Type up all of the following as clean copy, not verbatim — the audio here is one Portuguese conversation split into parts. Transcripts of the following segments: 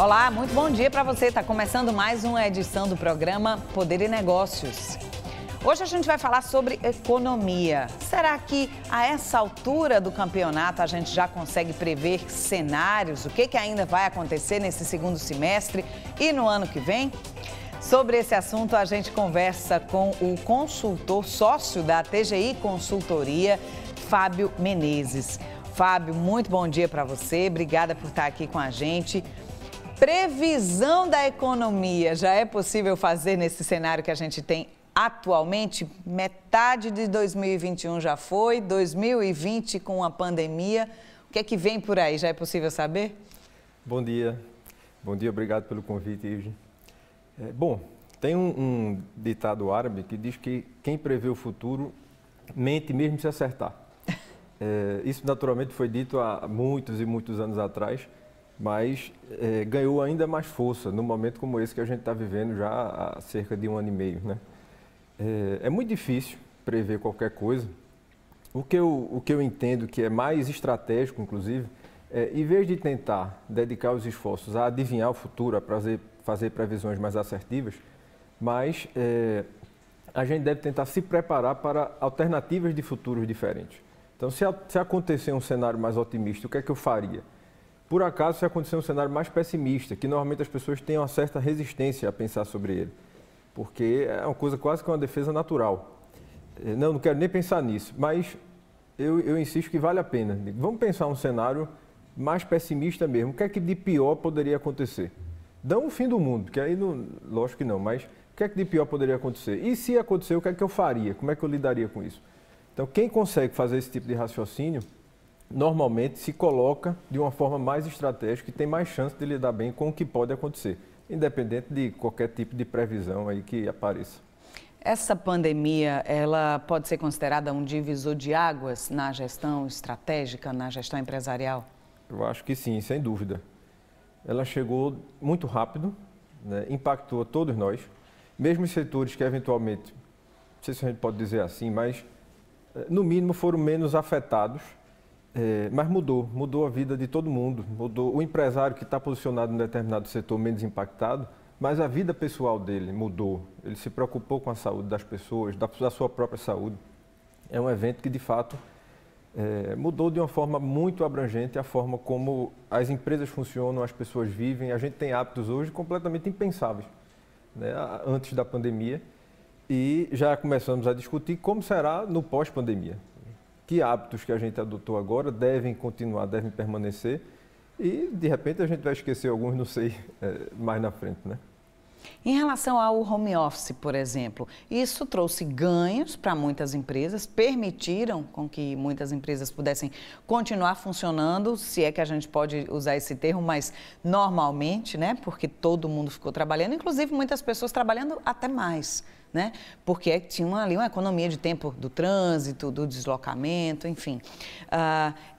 Olá, muito bom dia para você. Está começando mais uma edição do programa Poder e Negócios. Hoje a gente vai falar sobre economia. Será que a essa altura do campeonato a gente já consegue prever cenários? O que ainda vai acontecer nesse segundo semestre e no ano que vem? Sobre esse assunto a gente conversa com o consultor sócio da TGI Consultoria, Fábio Menezes. Fábio, muito bom dia para você. Obrigada por estar aqui com a gente. Previsão da economia, já é possível fazer nesse cenário que a gente tem atualmente? Metade de 2021 já foi, 2020 com a pandemia. O que é que vem por aí? Já é possível saber? Bom dia, obrigado pelo convite, Ivy. Bom, tem um ditado árabe que diz que quem prevê o futuro mente mesmo se acertar. Isso naturalmente foi dito há muitos e muitos anos atrás, mas ganhou ainda mais força num momento como esse que a gente está vivendo já há cerca de 1 ano e meio, né? É muito difícil prever qualquer coisa. O que eu entendo que é mais estratégico, inclusive, em vez de tentar dedicar os esforços a adivinhar o futuro, a fazer previsões mais assertivas, mas a gente deve tentar se preparar para alternativas de futuros diferentes. Então, se acontecer um cenário mais otimista, o que é que eu faria? Por acaso, se acontecer um cenário mais pessimista, que normalmente as pessoas têm uma certa resistência a pensar sobre ele, porque é uma coisa quase que uma defesa natural. Não quero nem pensar nisso, mas eu insisto que vale a pena. Vamos pensar um cenário mais pessimista mesmo. O que é que de pior poderia acontecer? Não o fim do mundo, porque aí, lógico que não, mas o que é que de pior poderia acontecer? E se acontecer, o que é que eu faria? Como é que eu lidaria com isso? Então, quem consegue fazer esse tipo de raciocínio, normalmente se coloca de uma forma mais estratégica e tem mais chance de lidar bem com o que pode acontecer, independente de qualquer tipo de previsão aí que apareça. Essa pandemia, ela pode ser considerada um divisor de águas na gestão estratégica, na gestão empresarial? Eu acho que sim, sem dúvida. Ela chegou muito rápido, né? Impactou todos nós, mesmo os setores que eventualmente, não sei se a gente pode dizer assim, mas no mínimo foram menos afetados. Mas mudou a vida de todo mundo, mudou o empresário que está posicionado em determinado setor menos impactado, mas a vida pessoal dele mudou. Ele se preocupou com a saúde das pessoas, da sua própria saúde. É um evento que, de fato, mudou de uma forma muito abrangente a forma como as empresas funcionam, as pessoas vivem. A gente tem hábitos hoje completamente impensáveis, né, antes da pandemia, e já começamos a discutir como será no pós-pandemia. Que hábitos que a gente adotou agora devem continuar, devem permanecer e, de repente, a gente vai esquecer alguns, não sei, mais na frente, né? Em relação ao home office, por exemplo, isso trouxe ganhos para muitas empresas, permitiram com que muitas empresas pudessem continuar funcionando, se é que a gente pode usar esse termo, mas normalmente, né? Porque todo mundo ficou trabalhando, inclusive muitas pessoas trabalhando até mais, né? Porque tinha ali uma economia de tempo do trânsito, do deslocamento, enfim.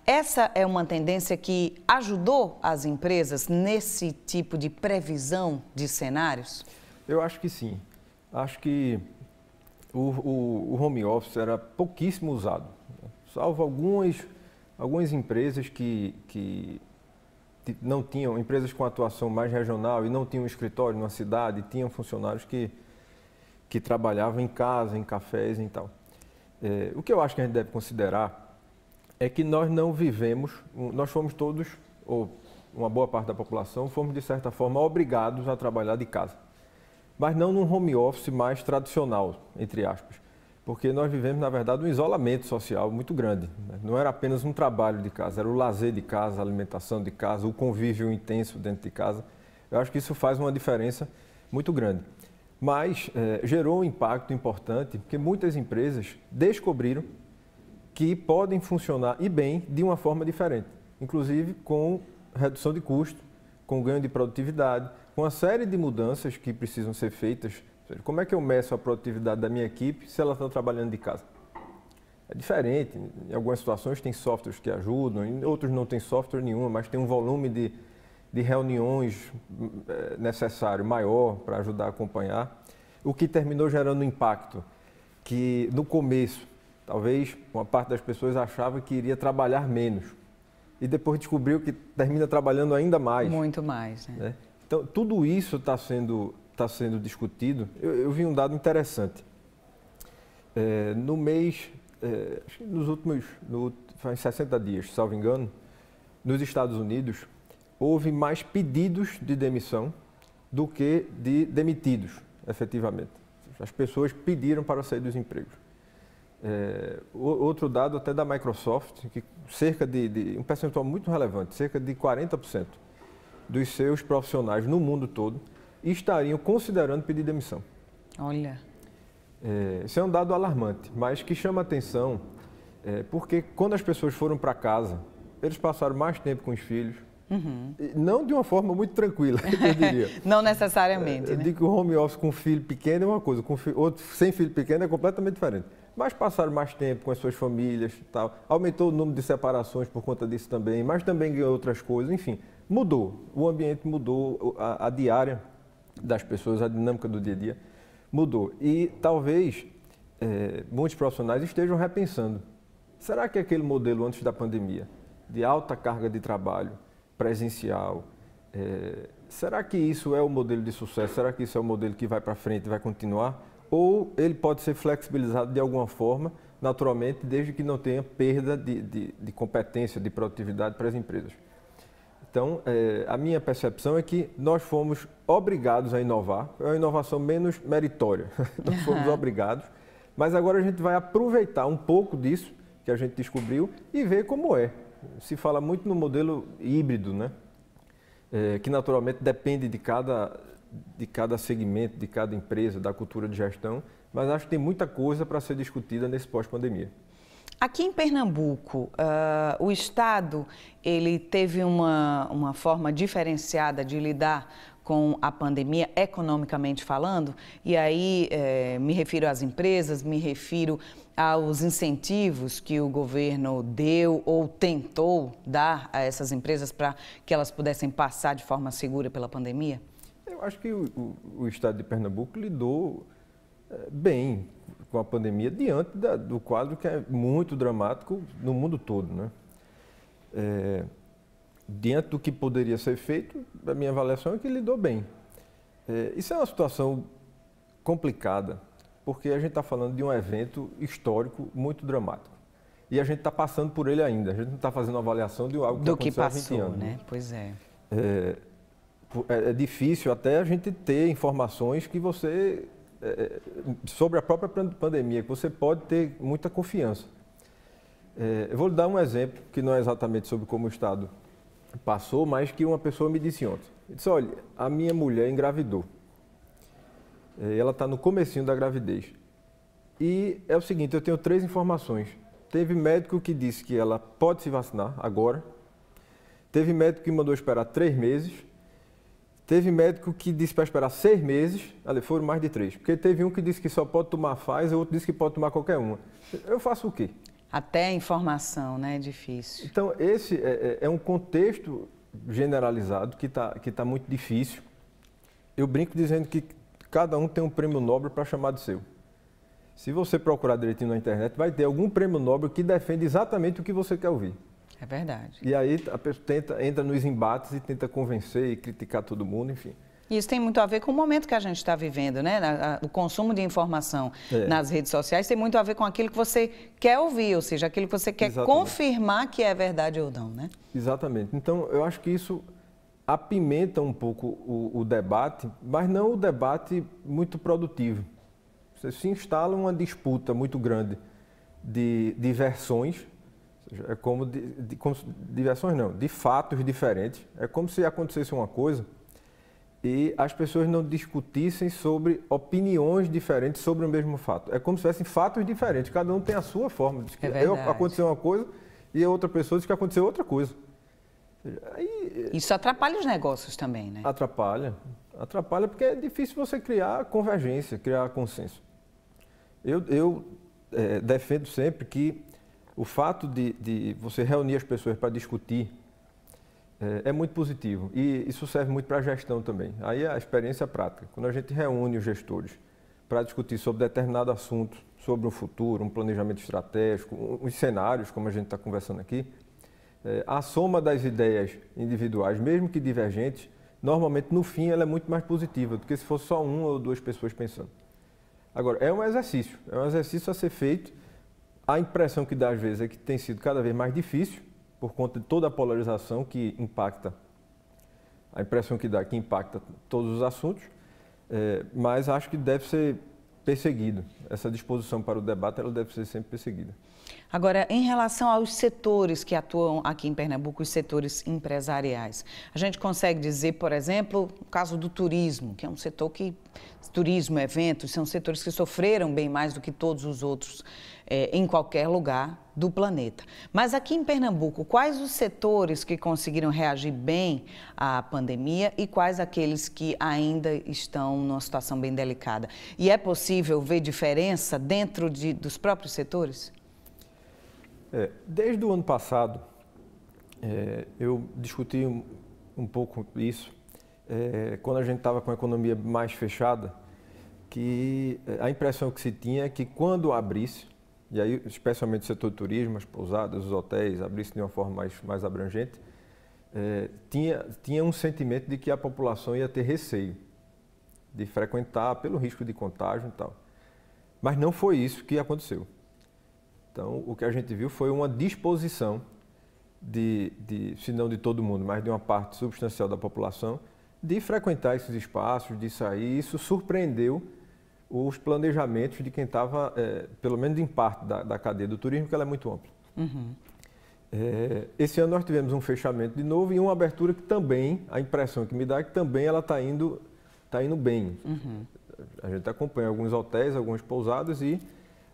Essa é uma tendência que ajudou as empresas nesse tipo de previsão de cenários? Eu acho que sim. Acho que o home office era pouquíssimo usado, salvo algumas empresas que não tinham, empresas com atuação mais regional e não tinham um escritório numa cidade, tinham funcionários que trabalhavam em casa, em cafés e tal. O que eu acho que a gente deve considerar é que nós não vivemos, nós fomos todos, ou uma boa parte da população, fomos de certa forma obrigados a trabalhar de casa. Mas não num home office mais tradicional, entre aspas. Porque nós vivemos, na verdade, um isolamento social muito grande, né? Não era apenas um trabalho de casa, era o lazer de casa, a alimentação de casa, o convívio intenso dentro de casa. Eu acho que isso faz uma diferença muito grande. Mas gerou um impacto importante, porque muitas empresas descobriram que podem funcionar e bem de uma forma diferente, inclusive com redução de custo, com ganho de produtividade, com uma série de mudanças que precisam ser feitas. Ou seja, como é que eu meço a produtividade da minha equipe se ela está trabalhando de casa? É diferente, em algumas situações tem softwares que ajudam, em outros não tem software nenhum, mas tem um volume de reuniões necessário maior para ajudar a acompanhar, o que terminou gerando um impacto que no começo, talvez uma parte das pessoas achava que iria trabalhar menos e depois descobriu que termina trabalhando ainda mais. Muito mais, né? Então, tudo isso está sendo discutido. Eu vi um dado interessante. No mês, acho que faz 60 dias, salvo engano, nos Estados Unidos, houve mais pedidos de demissão do que de demitidos, efetivamente. As pessoas pediram para sair dos empregos. Outro dado até da Microsoft, que cerca de um percentual muito relevante, cerca de 40% dos seus profissionais no mundo todo estariam considerando pedir demissão. Olha. Esse é um dado alarmante, mas que chama atenção, porque quando as pessoas foram para casa, eles passaram mais tempo com os filhos, não de uma forma muito tranquila, eu diria. Não necessariamente, né? Eu digo que o home office com filho pequeno é uma coisa, outro sem filho pequeno é completamente diferente. Mas passaram mais tempo com as suas famílias, tal. Aumentou o número de separações por conta disso também, mas também ganhou outras coisas, enfim, mudou. O ambiente mudou, a diária das pessoas, a dinâmica do dia a dia mudou. E talvez muitos profissionais estejam repensando. Será que aquele modelo antes da pandemia, de alta carga de trabalho, presencial, será que isso é o modelo de sucesso? Será que isso é o modelo que vai para frente e vai continuar? Ou ele pode ser flexibilizado de alguma forma, naturalmente, desde que não tenha perda de competência, de produtividade para as empresas. Então, a minha percepção é que nós fomos obrigados a inovar, é uma inovação menos meritória, nós fomos obrigados, mas agora a gente vai aproveitar um pouco disso que a gente descobriu e ver como é. Se fala muito no modelo híbrido, né? Que naturalmente depende de cada segmento, de cada empresa, da cultura de gestão, mas acho que tem muita coisa para ser discutida nesse pós-pandemia. Aqui em Pernambuco, o Estado ele teve uma forma diferenciada de lidar com a pandemia, economicamente falando, e aí me refiro às empresas, me refiro aos incentivos que o governo deu ou tentou dar a essas empresas para que elas pudessem passar de forma segura pela pandemia? Eu acho que o Estado de Pernambuco lidou bem com a pandemia diante do quadro que é muito dramático no mundo todo, né? Diante do que poderia ser feito, a minha avaliação é que lidou bem. Isso é uma situação complicada, porque a gente está falando de um evento histórico muito dramático. E a gente está passando por ele ainda, a gente não está fazendo uma avaliação de algo que aconteceu há 20 anos. Né? Pois é. É difícil até a gente ter informações que você, sobre a própria pandemia, que você pode ter muita confiança. Eu vou lhe dar um exemplo, que não é exatamente sobre como o Estado passou, mas que uma pessoa me disse ontem. Ele disse, olha, a minha mulher engravidou. Ela está no comecinho da gravidez. E é o seguinte, eu tenho 3 informações. Teve médico que disse que ela pode se vacinar agora. Teve médico que mandou esperar 3 meses. Teve médico que disse para esperar 6 meses. Ali foram mais de 3. Porque teve um que disse que só pode tomar Pfizer, outro disse que pode tomar qualquer uma. Eu faço o quê? Até a informação, né? É difícil. Então, esse é um contexto generalizado que tá muito difícil. Eu brinco dizendo que cada um tem um prêmio Nobel para chamar de seu. Se você procurar direitinho na internet, vai ter algum prêmio Nobel que defende exatamente o que você quer ouvir. É verdade. E aí a pessoa entra nos embates e tenta convencer e criticar todo mundo, enfim. Isso tem muito a ver com o momento que a gente está vivendo, né? O consumo de informação nas redes sociais tem muito a ver com aquilo que você quer ouvir, ou seja, aquilo que você quer confirmar que é verdade ou não, né? Exatamente. Então, eu acho que isso apimenta um pouco o debate, mas não o debate muito produtivo. Você se instala uma disputa muito grande de versões, ou seja, é como de versões não, de fatos diferentes. É como se acontecesse uma coisa e as pessoas não discutissem sobre opiniões diferentes sobre o mesmo fato. É como se tivessem fatos diferentes, cada um tem a sua forma. Diz que aconteceu uma coisa e a outra pessoa diz que aconteceu outra coisa. Aí, isso atrapalha os negócios também, né? Atrapalha porque é difícil você criar convergência, criar consenso. Eu defendo sempre que o fato de você reunir as pessoas para discutir é muito positivo e isso serve muito para a gestão também. Aí a experiência prática. Quando a gente reúne os gestores para discutir sobre determinado assunto, sobre o futuro, um planejamento estratégico, os cenários, como a gente está conversando aqui, a soma das ideias individuais, mesmo que divergentes, normalmente no fim ela é muito mais positiva do que se fosse só uma ou duas pessoas pensando. Agora, é um exercício a ser feito. A impressão que dá às vezes é que tem sido cada vez mais difícil, por conta de toda a polarização que impacta, a impressão que dá que impacta todos os assuntos, mas acho que deve ser perseguido. Essa disposição para o debate, ela deve ser sempre perseguida. Agora, em relação aos setores que atuam aqui em Pernambuco, os setores empresariais, a gente consegue dizer, por exemplo, o caso do turismo, que é um setor que, turismo, eventos, são setores que sofreram bem mais do que todos os outros em qualquer lugar do planeta. Mas aqui em Pernambuco, quais os setores que conseguiram reagir bem à pandemia e quais aqueles que ainda estão numa situação bem delicada? E é possível ver diferença dentro dos próprios setores? Desde o ano passado, eu discuti um pouco isso, quando a gente estava com a economia mais fechada, que a impressão que se tinha é que quando abrisse, e aí especialmente o setor de turismo, as pousadas, os hotéis, abrisse de uma forma mais abrangente, tinha um sentimento de que a população ia ter receio de frequentar pelo risco de contágio e tal. Mas não foi isso que aconteceu. Então, o que a gente viu foi uma disposição se não de todo mundo, mas de uma parte substancial da população, de frequentar esses espaços, de sair. Isso surpreendeu os planejamentos de quem estava, pelo menos em parte da cadeia do turismo, que ela é muito ampla. Uhum. Esse ano nós tivemos um fechamento de novo e uma abertura que também, a impressão que me dá é que também ela está indo bem. Uhum. A gente acompanha alguns hotéis, algumas pousadas e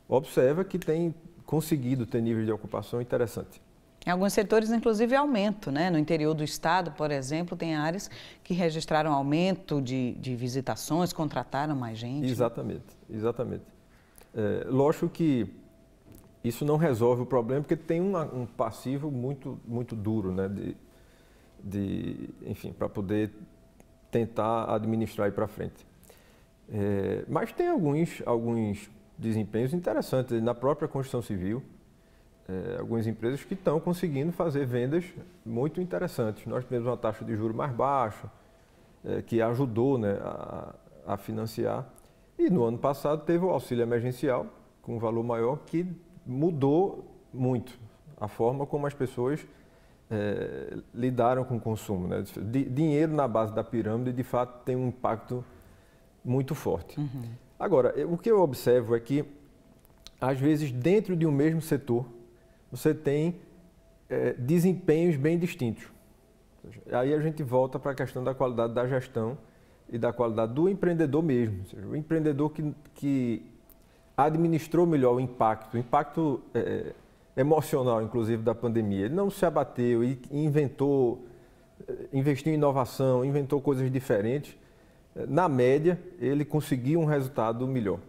observa que tem conseguido ter níveis de ocupação interessante. Em alguns setores, inclusive, aumento, né? No interior do estado, por exemplo, tem áreas que registraram aumento de visitações, contrataram mais gente. Exatamente, exatamente. Lógico que isso não resolve o problema, porque tem um passivo muito, muito duro, né? Enfim, para poder tentar administrar e ir para frente. Mas tem alguns desempenhos interessantes na própria construção civil, algumas empresas que estão conseguindo fazer vendas muito interessantes. Nós tivemos uma taxa de juros mais baixa, que ajudou, né, a financiar. E no ano passado teve o auxílio emergencial, com um valor maior, que mudou muito a forma como as pessoas lidaram com o consumo, né? Dinheiro na base da pirâmide, de fato, tem um impacto muito forte. Uhum. Agora, o que eu observo é que, às vezes, dentro de um mesmo setor, você tem desempenhos bem distintos. Aí a gente volta para a questão da qualidade da gestão e da qualidade do empreendedor mesmo. Ou seja, o empreendedor que administrou melhor o impacto emocional, inclusive, da pandemia. Ele não se abateu e investiu em inovação, inventou coisas diferentes. Na média, ele conseguiu um resultado melhor.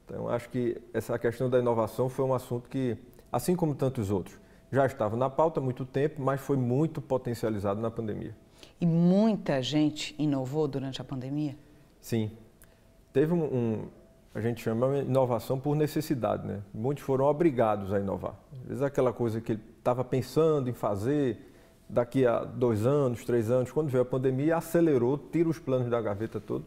Então, acho que essa questão da inovação foi um assunto que, assim como tantos outros, já estava na pauta há muito tempo, mas foi muito potencializado na pandemia. E muita gente inovou durante a pandemia? Sim. Teve a gente chama de inovação por necessidade, né? Muitos foram obrigados a inovar. Às vezes aquela coisa que ele estava pensando em fazer daqui a 2 anos, 3 anos, quando veio a pandemia, acelerou, tira os planos da gaveta todo.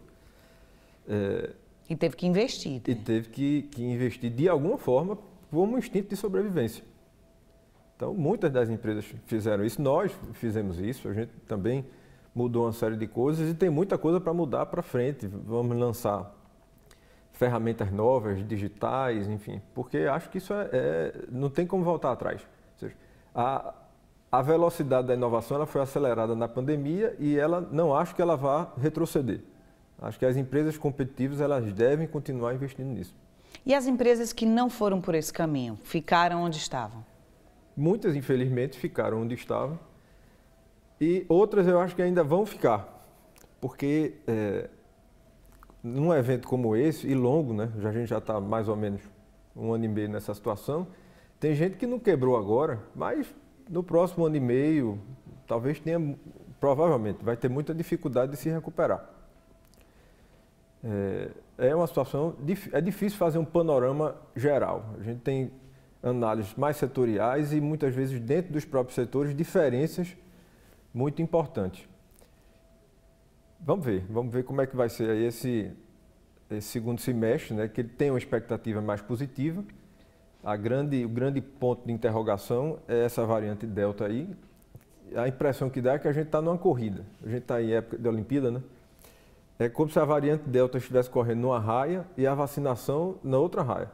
E teve que investir. Né? E teve que investir de alguma forma como um instinto de sobrevivência. Então, muitas das empresas fizeram isso, nós fizemos isso, a gente também mudou uma série de coisas e tem muita coisa para mudar para frente. Vamos lançar ferramentas novas, digitais, enfim, porque acho que isso não tem como voltar atrás. Ou seja, a velocidade da inovação ela foi acelerada na pandemia e não acho que ela vá retroceder. Acho que as empresas competitivas elas devem continuar investindo nisso. E as empresas que não foram por esse caminho, ficaram onde estavam? Muitas, infelizmente, ficaram onde estavam e outras eu acho que ainda vão ficar, porque num evento como esse, e longo, né? A gente já está mais ou menos 1 ano e meio nessa situação, tem gente que não quebrou agora, mas no próximo 1 ano e meio, talvez provavelmente, vai ter muita dificuldade de se recuperar. É uma situação, é difícil fazer um panorama geral. A gente tem análises mais setoriais e muitas vezes dentro dos próprios setores diferenças muito importantes. Vamos ver como é que vai ser aí esse segundo semestre, né, que ele tem uma expectativa mais positiva. O grande ponto de interrogação é essa variante Delta aí. A impressão que dá é que a gente está numa corrida. A gente está em época de Olimpíada, né? É como se a variante Delta estivesse correndo numa raia e a vacinação na outra raia.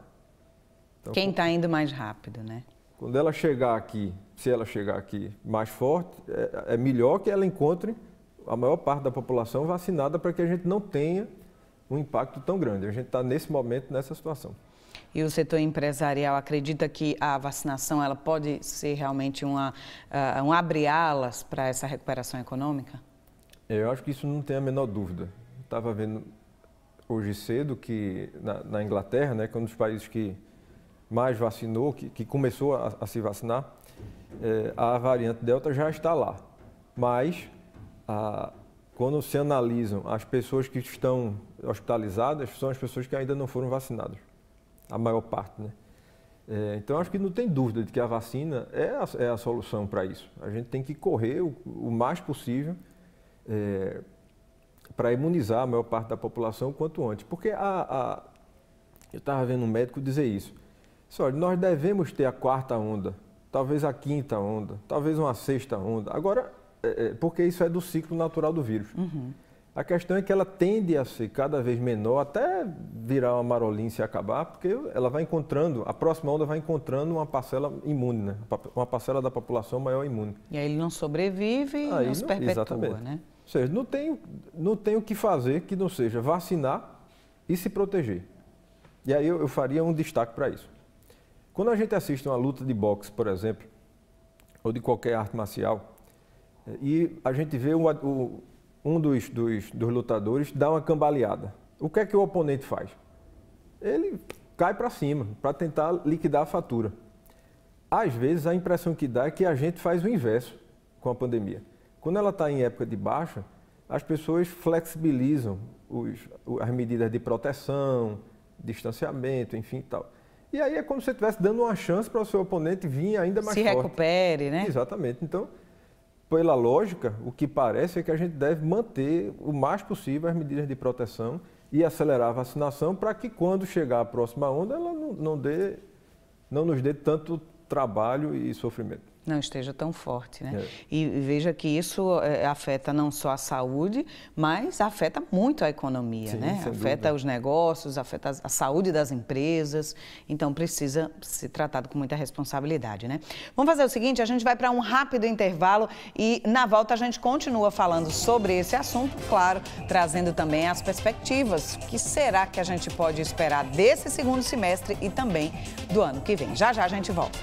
Então, quem está indo mais rápido, né? Quando ela chegar aqui, se ela chegar aqui mais forte, é melhor que ela encontre a maior parte da população vacinada para que a gente não tenha um impacto tão grande. A gente está nesse momento, nessa situação. E o setor empresarial acredita que a vacinação ela pode ser realmente um abre-alas para essa recuperação econômica? Eu acho que isso não tem a menor dúvida. Estava vendo hoje cedo que na Inglaterra, né, que é um dos países que mais vacinou, que começou a se vacinar, a variante Delta já está lá. Mas, quando se analisam as pessoas que estão hospitalizadas, são as pessoas que ainda não foram vacinadas, a maior parte, né? Então, acho que não tem dúvida de que a vacina é a solução para isso. A gente tem que correr o mais possível para imunizar a maior parte da população o quanto antes. Porque eu estava vendo um médico dizer isso. Olha, nós devemos ter a quarta onda, talvez a quinta onda, talvez uma sexta onda. Agora, porque isso é do ciclo natural do vírus. Uhum. A questão é que ela tende a ser cada vez menor, até virar uma marolice e acabar, porque ela vai encontrando, a próxima onda vai encontrando uma parcela imune, né? Uma parcela da população maior imune. E aí ele não sobrevive e não se perpetua, exatamente, né? Ou seja, não tem o que fazer que não seja vacinar e se proteger. E aí eu faria um destaque para isso. Quando a gente assiste uma luta de boxe, por exemplo, ou de qualquer arte marcial, e a gente vê um dos lutadores dar uma cambaleada, o que é que o oponente faz? Ele cai para cima, para tentar liquidar a fatura. Às vezes, a impressão que dá é que a gente faz o inverso com a pandemia. Quando ela está em época de baixa, as pessoas flexibilizam as medidas de proteção, distanciamento, enfim, tal. E aí é como se você estivesse dando uma chance para o seu oponente vir ainda mais forte. Se recupere, né? Exatamente. Então, pela lógica, o que parece é que a gente deve manter o mais possível as medidas de proteção e acelerar a vacinação para que quando chegar a próxima onda, ela não nos dê tanto trabalho e sofrimento. Não esteja tão forte, né? E veja que isso afeta não só a saúde, mas afeta muito a economia, sim, né? Afeta os negócios, afeta a saúde das empresas, então precisa ser tratado com muita responsabilidade, né? Vamos fazer o seguinte, a gente vai para um rápido intervalo e na volta a gente continua falando sobre esse assunto, claro, trazendo também as perspectivas. O que será que a gente pode esperar desse segundo semestre e também do ano que vem? Já já a gente volta.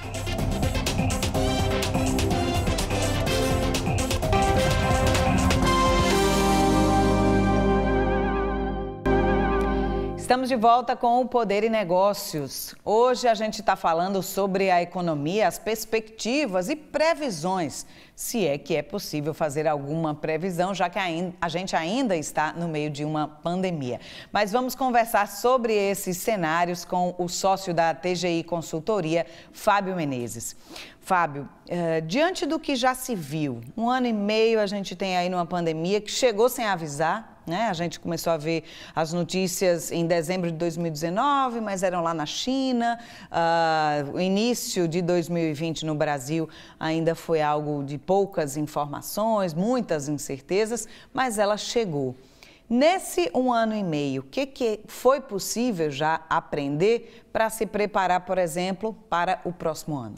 Estamos de volta com o Poder e Negócios. Hoje a gente está falando sobre a economia, as perspectivas e previsões, se é que é possível fazer alguma previsão, já que a gente ainda está no meio de uma pandemia. Mas vamos conversar sobre esses cenários com o sócio da TGI Consultoria, Fábio Menezes. Fábio, diante do que já se viu, 1 ano e meio a gente tem aí numa pandemia que chegou sem avisar, né? A gente começou a ver as notícias em dezembro de 2019, mas eram lá na China. O início de 2020 no Brasil ainda foi algo de poucas informações, muitas incertezas, mas ela chegou. Nesse 1 ano e meio, o que foi possível já aprender para se preparar, por exemplo, para o próximo ano?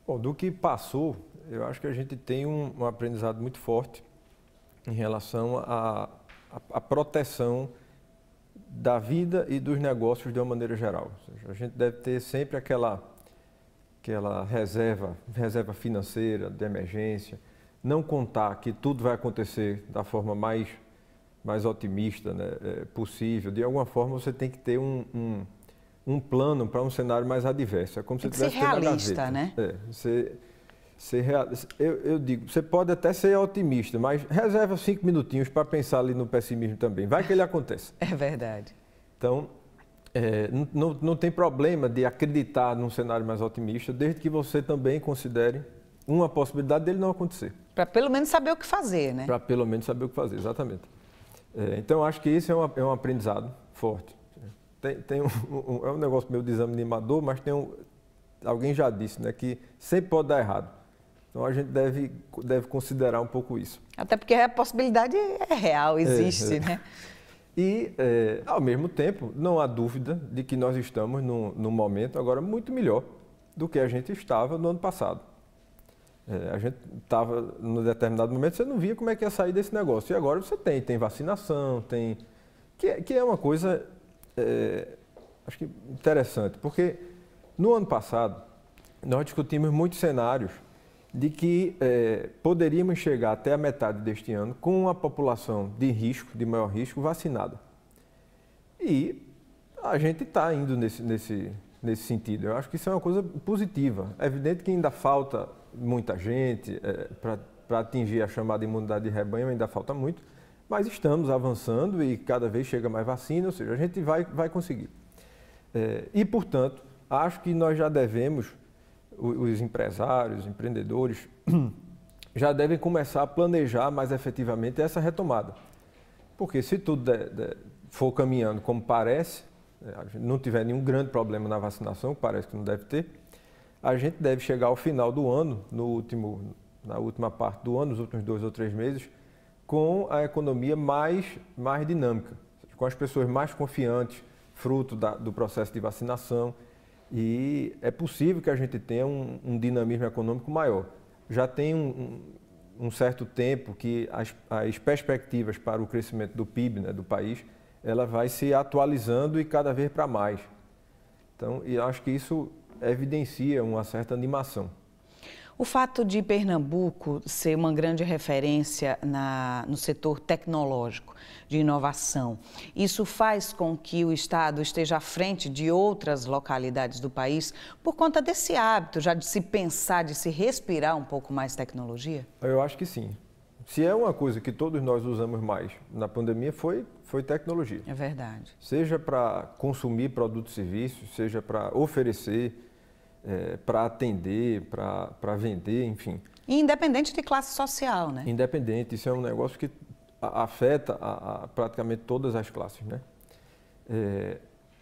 Bom, do que passou, eu acho que a gente tem um aprendizado muito forte em relação à proteção da vida e dos negócios de uma maneira geral. Ou seja, a gente deve ter sempre aquela reserva financeira de emergência, não contar que tudo vai acontecer da forma mais otimista, né, possível. De alguma forma, você tem que ter um plano para um cenário mais adverso. É como se você tivesse realista, né? Eu digo, você pode até ser otimista, mas reserva 5 minutinhos para pensar ali no pessimismo também. Vai que ele acontece. É verdade. Então, não tem problema de acreditar num cenário mais otimista, desde que você também considere uma possibilidade dele não acontecer. Para pelo menos saber o que fazer, né? Para pelo menos saber o que fazer, exatamente. Então, acho que isso é um aprendizado forte. É um negócio meio desanimador, mas alguém já disse, né, que sempre pode dar errado. Então, a gente deve considerar um pouco isso. Até porque a possibilidade é real, existe, né? E, ao mesmo tempo, não há dúvida de que nós estamos num momento agora muito melhor do que a gente estava no ano passado. A gente estava, num determinado momento, você não via como é que ia sair desse negócio. E agora você tem vacinação, que é uma coisa, acho que interessante, porque no ano passado nós discutimos muitos cenários de que poderíamos chegar até a metade deste ano com a população de maior risco, vacinada. E a gente está indo nesse sentido. Eu acho que isso é uma coisa positiva. É evidente que ainda falta muita gente para atingir a chamada imunidade de rebanho, ainda falta muito, mas estamos avançando e cada vez chega mais vacina, ou seja, a gente vai conseguir. E, portanto, acho que nós já devemos, os empresários, os empreendedores, já devem começar a planejar mais efetivamente essa retomada. Porque se tudo for caminhando como parece, não tiver nenhum grande problema na vacinação, parece que não deve ter, a gente deve chegar ao final do ano, na última parte do ano, nos últimos 2 ou 3 meses, com a economia mais dinâmica, com as pessoas mais confiantes, fruto do processo de vacinação. E é possível que a gente tenha um dinamismo econômico maior. Já tem um certo tempo que as perspectivas para o crescimento do PIB, né, do país, ela vai se atualizando e cada vez para mais. Então, e acho que isso evidencia uma certa animação. O fato de Pernambuco ser uma grande referência no setor tecnológico, de inovação, isso faz com que o Estado esteja à frente de outras localidades do país por conta desse hábito já de se pensar, de se respirar um pouco mais tecnologia? Eu acho que sim. Se é uma coisa que todos nós usamos mais na pandemia, foi tecnologia. É verdade. Seja para consumir produtos e serviços, seja para oferecer, para atender, para vender, enfim. E independente de classe social, né? Independente, isso é um negócio que afeta praticamente todas as classes, né?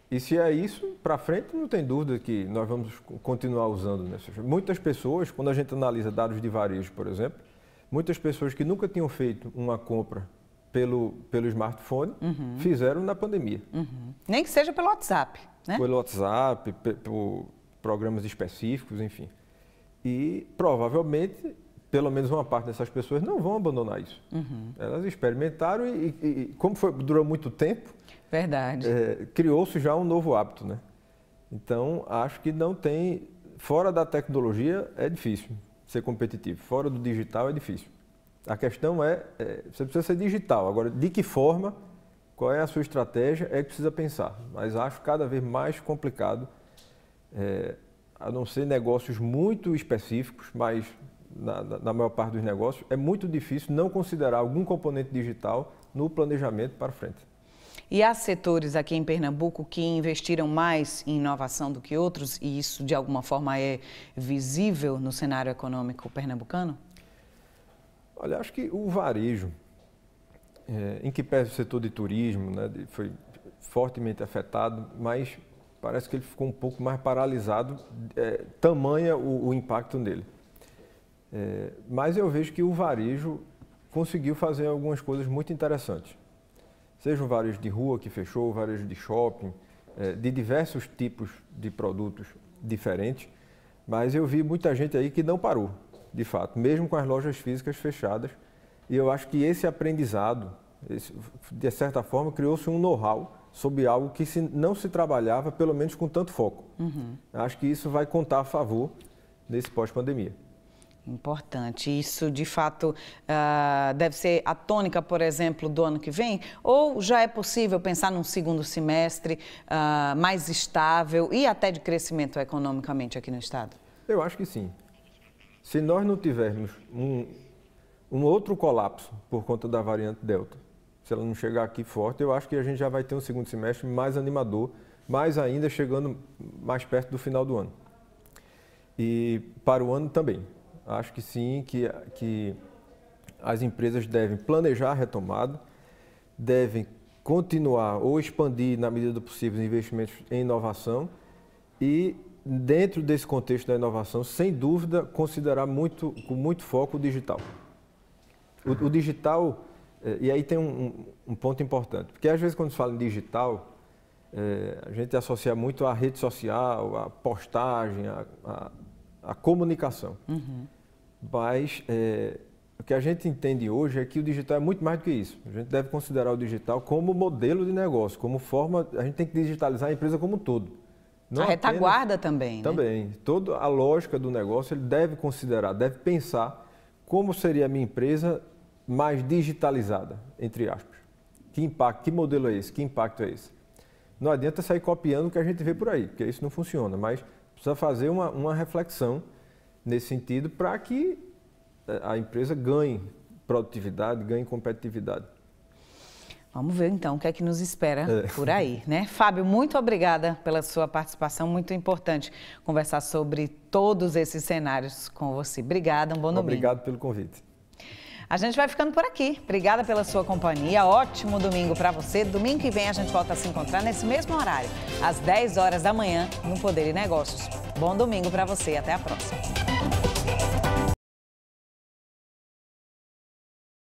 E se é isso, para frente, não tem dúvida que nós vamos continuar usando, né? Muitas pessoas, quando a gente analisa dados de varejo, por exemplo, muitas pessoas que nunca tinham feito uma compra pelo smartphone, fizeram na pandemia. Nem que seja pelo WhatsApp, né? Pelo WhatsApp, por programas específicos, enfim. E provavelmente, pelo menos uma parte dessas pessoas não vão abandonar isso. Elas experimentaram e como durou muito tempo, verdade. Criou-se já um novo hábito, né? Então, acho que não tem... Fora da tecnologia é difícil ser competitivo. Fora do digital é difícil. A questão você precisa ser digital. Agora, de que forma, qual é a sua estratégia, é que precisa pensar. Mas acho cada vez mais complicado, a não ser negócios muito específicos, mas na maior parte dos negócios, é muito difícil não considerar algum componente digital no planejamento para frente. E há setores aqui em Pernambuco que investiram mais em inovação do que outros e isso, de alguma forma, é visível no cenário econômico pernambucano? Olha, acho que o varejo, em que pese o setor de turismo, né, foi fortemente afetado, mas parece que ele ficou um pouco mais paralisado, tamanha o impacto nele. Mas eu vejo que o varejo conseguiu fazer algumas coisas muito interessantes. Seja o varejo de rua que fechou, o varejo de shopping, de diversos tipos de produtos diferentes, mas eu vi muita gente aí que não parou, de fato, mesmo com as lojas físicas fechadas. E eu acho que esse aprendizado, de certa forma, criou-se um know-how sobre algo que não se trabalhava, pelo menos com tanto foco. Acho que isso vai contar a favor nesse pós-pandemia. Importante. Isso, de fato, deve ser a tônica, por exemplo, do ano que vem? Ou já é possível pensar num segundo semestre mais estável e até de crescimento economicamente aqui no Estado? Eu acho que sim. Se nós não tivermos um outro colapso por conta da variante Delta, se ela não chegar aqui forte, eu acho que a gente já vai ter um segundo semestre mais animador, mais ainda chegando mais perto do final do ano. E para o ano também. Acho que sim, que as empresas devem planejar a retomada, devem continuar ou expandir, na medida do possível, os investimentos em inovação e, dentro desse contexto da inovação, sem dúvida, considerar com muito foco o digital. O digital, e aí tem um ponto importante, porque às vezes quando se fala em digital, a gente associa muito à rede social, à postagem, à comunicação. Uhum. Mas o que a gente entende hoje é que o digital é muito mais do que isso. A gente deve considerar o digital como modelo de negócio, como forma, a gente tem que digitalizar a empresa como um todo. Não a retaguarda também, né? Também. Toda a lógica do negócio ele deve considerar, deve pensar como seria a minha empresa mais digitalizada, entre aspas. Que impacto, que modelo é esse? Que impacto é esse? Não adianta sair copiando o que a gente vê por aí, porque isso não funciona, mas precisa fazer uma reflexão nesse sentido para que a empresa ganhe produtividade, ganhe competitividade. Vamos ver então o que é que nos espera por aí, né? Fábio, muito obrigada pela sua participação, muito importante conversar sobre todos esses cenários com você. Obrigada, um bom domingo. Obrigado pelo convite. A gente vai ficando por aqui. Obrigada pela sua companhia. Ótimo domingo para você. Domingo que vem a gente volta a se encontrar nesse mesmo horário, às 10 horas da manhã, no Poder e Negócios. Bom domingo para você. Até a próxima.